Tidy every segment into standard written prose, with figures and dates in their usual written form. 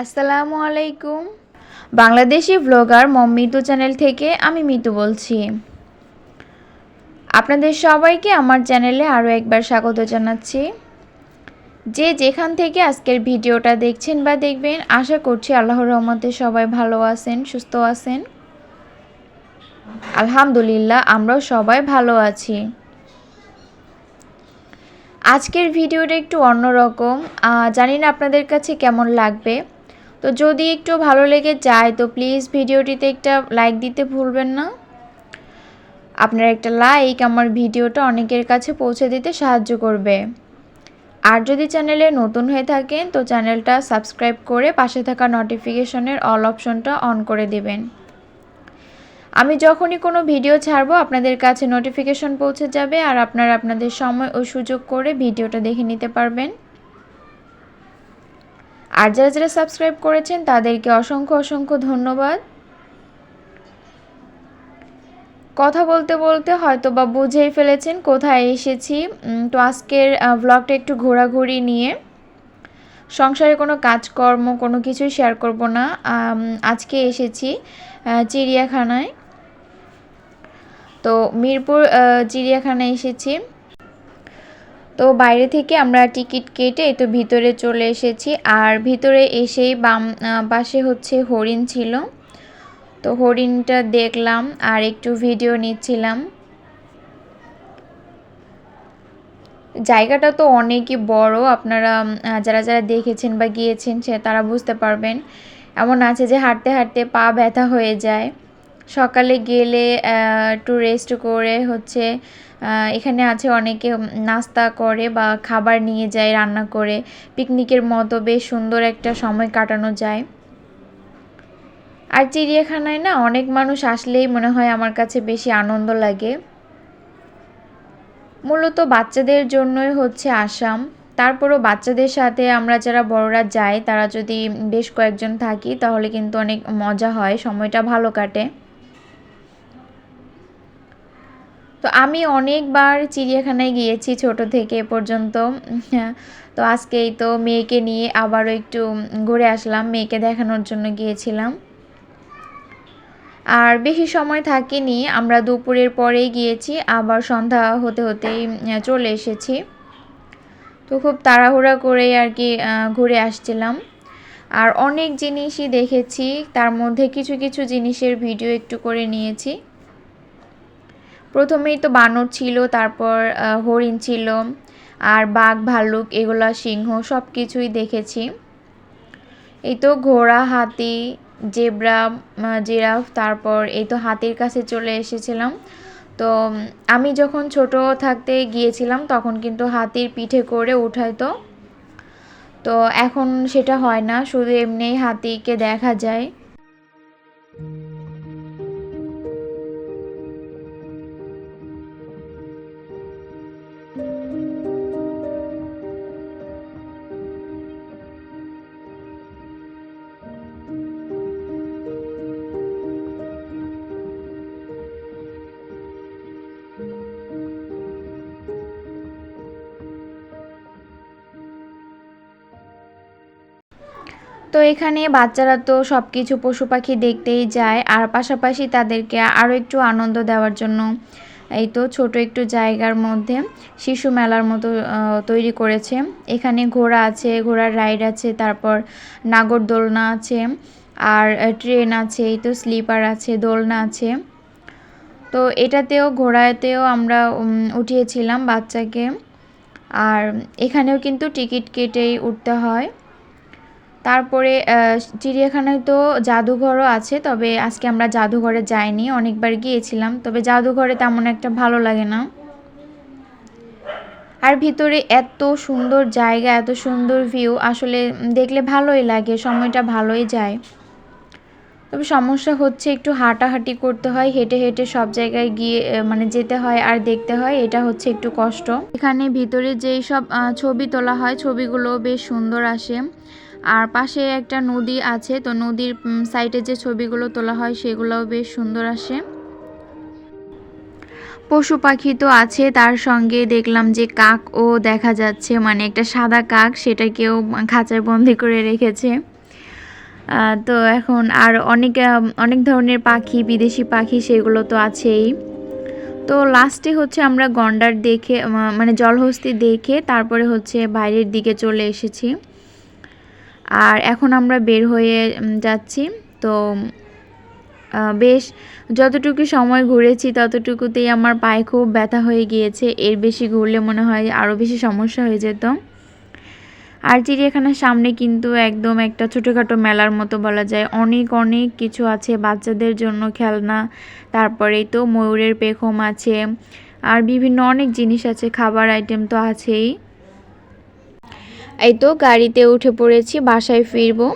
আসসালামু আলাইকুম। বাংলাদেশি ব্লগার মম মিতু চ্যানেল থেকে আমি মিতু বলছি। আপনাদের সবাইকে আমার চ্যানেলে আরও একবার স্বাগত জানাচ্ছি। যে যেখান থেকে আজকের ভিডিওটা দেখছেন বা দেখবেন, আশা করছি আল্লাহর রহমতে সবাই ভালো আছেন, সুস্থ আছেন। আলহামদুলিল্লাহ, আমরাও সবাই ভালো আছি। আজকের ভিডিওটা একটু অন্যরকম, জানি না আপনাদের কাছে কেমন লাগবে। তো যদি একটু ভালো লেগে যায় তো প্লিজ ভিডিওটিতে একটা লাইক দিতে ভুলবেন না। আপনার একটা লাইক আমার ভিডিওটা অনেকের কাছে পৌঁছে দিতে সাহায্য করবে। আর যদি চ্যানেলে নতুন হয়ে থাকেন তো চ্যানেলটা সাবস্ক্রাইব করে পাশে থাকা নোটিফিকেশনের অল অপশনটা অন করে দেবেন। আমি যখনই কোনো ভিডিও ছাড়বো আপনাদের কাছে নোটিফিকেশন পৌঁছে যাবে, আর আপনারা আপনাদের সময় ও সুযোগ করে ভিডিওটা দেখে নিতে পারবেন। আর যারা যারা সাবস্ক্রাইব করেছেন তাদেরকে অসংখ্য অসংখ্য ধন্যবাদ। কথা বলতে বলতে হয়তো বা বুঝেই ফেলেছেন কোথায় এসেছি। তো আজকের ব্লগটা একটু ঘোরাঘুরি নিয়ে, সংসারে কোনো কাজকর্ম কোনো কিছুই শেয়ার করব না। আজকে এসেছি চিড়িয়াখানায়। তো মিরপুর চিড়িয়াখানায় এসেছি। তো বাইরে থেকে আমরা টিকিট কেটে তো ভিতরে চলে এসেছি। আর ভিতরে এসেই বাম পাশে হচ্ছে হরিণ ছিল। তো হরিণটা দেখলাম আর একটু ভিডিও নিচ্ছিলাম। জায়গাটা তো অনেকই বড়, আপনারা যারা যারা দেখেছেন বা গিয়েছেন তারা বুঝতে পারবেন। এমন আছে যে হাঁটতে হাঁটতে পা ব্যথা হয়ে যায়। সকালে গেলে একটু রেস্ট করে হচ্ছে এখানে আছে অনেকে নাস্তা করে বা খাবার নিয়ে যায় রান্না করে, পিকনিকের মতো বেশ সুন্দর একটা সময় কাটানো যায়। আর চিড়িয়াখানায় না অনেক মানুষ আসলেই মনে হয় আমার কাছে বেশি আনন্দ লাগে। মূলত বাচ্চাদের জন্যই হচ্ছে আসাম। তারপরও বাচ্চাদের সাথে আমরা যারা বড়রা যাই তারা যদি বেশ কয়েকজন থাকি তাহলে কিন্তু অনেক মজা হয়, সময়টা ভালো কাটে। তো আমি অনেকবার চিড়িয়াখানায় গিয়েছি ছোট থেকে এ পর্যন্ত। তো আজকেই তো মেয়েকে নিয়ে আবারও একটু ঘুরে আসলাম, মেয়েকে দেখানোর জন্য গিয়েছিলাম। আর বেশি সময় থাকিনি, আমরা দুপুরের পরেই গিয়েছি, আবার সন্ধ্যা হতে হতেই চলে এসেছি। তো খুব তাড়াহুড়া করেই আর কি ঘুরে আসছিলাম। আর অনেক জিনিসই দেখেছি, তার মধ্যে কিছু কিছু জিনিসের ভিডিও একটু করে নিয়েছি। প্রথমেই তো বানর ছিল, তারপর হরিণ ছিল, আর বাঘ ভাল্লুক এগুলা সিংহ সব কিছুই দেখেছি। এই তো ঘোড়া, হাতি, জেব্রা, জিরাফ, তারপর এই তো হাতির কাছে চলে এসেছিলাম। তো আমি যখন ছোট থাকতে গিয়েছিলাম তখন কিন্তু হাতির পিঠে করে উঠাইতো। তো এখন সেটা হয় না, শুধু এমনিই হাতিকে দেখা যায়। তো এখানে বাচ্চারা তো সব কিছু পশু পাখি দেখতেই যায়, আর পাশাপাশি তাদেরকে আরও একটু আনন্দ দেওয়ার জন্য এই তো ছোট একটু জায়গার মধ্যে শিশু মেলার মতো তৈরি করেছে। এখানে ঘোড়া আছে, ঘোড়ার রাইড আছে, তারপর নাগরদোলনা আছে, আর ট্রেন আছে, এই তো স্লিপার আছে, দোলনা আছে। তো এটাতেও ঘোড়াতেও আমরা উঠিয়েছিলাম বাচ্চাকে। আর এখানেও কিন্তু টিকিট কেটেই উঠতে হয়। তারপরে চিড়িয়াখানায় তো জাদুঘরও আছে, তবে আজকে আমরা জাদুঘরে যাইনি, অনেকবার গিয়েছিলাম, তবে জাদুঘরে তেমন একটা ভালো লাগে না। আর ভিতরে এত সুন্দর জায়গা, এত সুন্দর ভিউ, আসলে দেখলে ভালোই লাগে, সময়টা ভালোই যায়। তবে সমস্যা হচ্ছে একটু হাঁটাহাঁটি করতে হয়, হেঁটে হেঁটে সব জায়গায় গিয়ে মানে যেতে হয় আর দেখতে হয়, এটা হচ্ছে একটু কষ্ট। এখানে ভিতরে যেই সব ছবি তোলা হয় ছবিগুলো বেশ সুন্দর আসে। আর পাশে একটা নদী আছে, তো নদীর সাইডে যে ছবিগুলো তোলা হয় সেগুলোও বেশ সুন্দর আসে। পশু পাখি তো আছে, তার সঙ্গে দেখলাম যে কাকও দেখা যাচ্ছে, মানে একটা সাদা কাক, সেটাকেও খাঁচায় বন্দি করে রেখেছে। তো এখন আর অনেক ধরনের পাখি, বিদেশি পাখি সেগুলো তো আছেই। তো লাস্টে হচ্ছে আমরা গন্ডার দেখে মানে জলহস্তী দেখে তারপরে হচ্ছে বাইরের দিকে চলে এসেছি। আর এখন আমরা বের হয়ে যাচ্ছি। তো বেশ যতটুকু সময় ঘুরেছি ততটুকুতেই আমার পায়ে খুব ব্যথা হয়ে গিয়েছে। এর বেশি ঘুরলে মনে হয় আরও বেশি সমস্যা হয়ে যেত। আর চিড়িয়াখানার সামনে কিন্তু একদম একটা ছোটোখাটো মেলার মতো বলা যায়, অনেক কিছু আছে বাচ্চাদের জন্য খেলনা, তারপরেই তো ময়ূরের পেখম আছে, আর বিভিন্ন অনেক জিনিস আছে, খাবার আইটেম তো আছেই। এই তো গাড়িতে উঠে পড়েছি, বাসায় ফিরবো।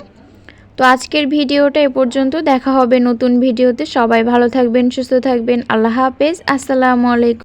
তো আজকের ভিডিওটা এ পর্যন্ত, দেখা হবে নতুন ভিডিওতে। সবাই ভালো থাকবেন, সুস্থ থাকবেন। আল্লাহ হাফেজ, আসসালামু আলাইকুম।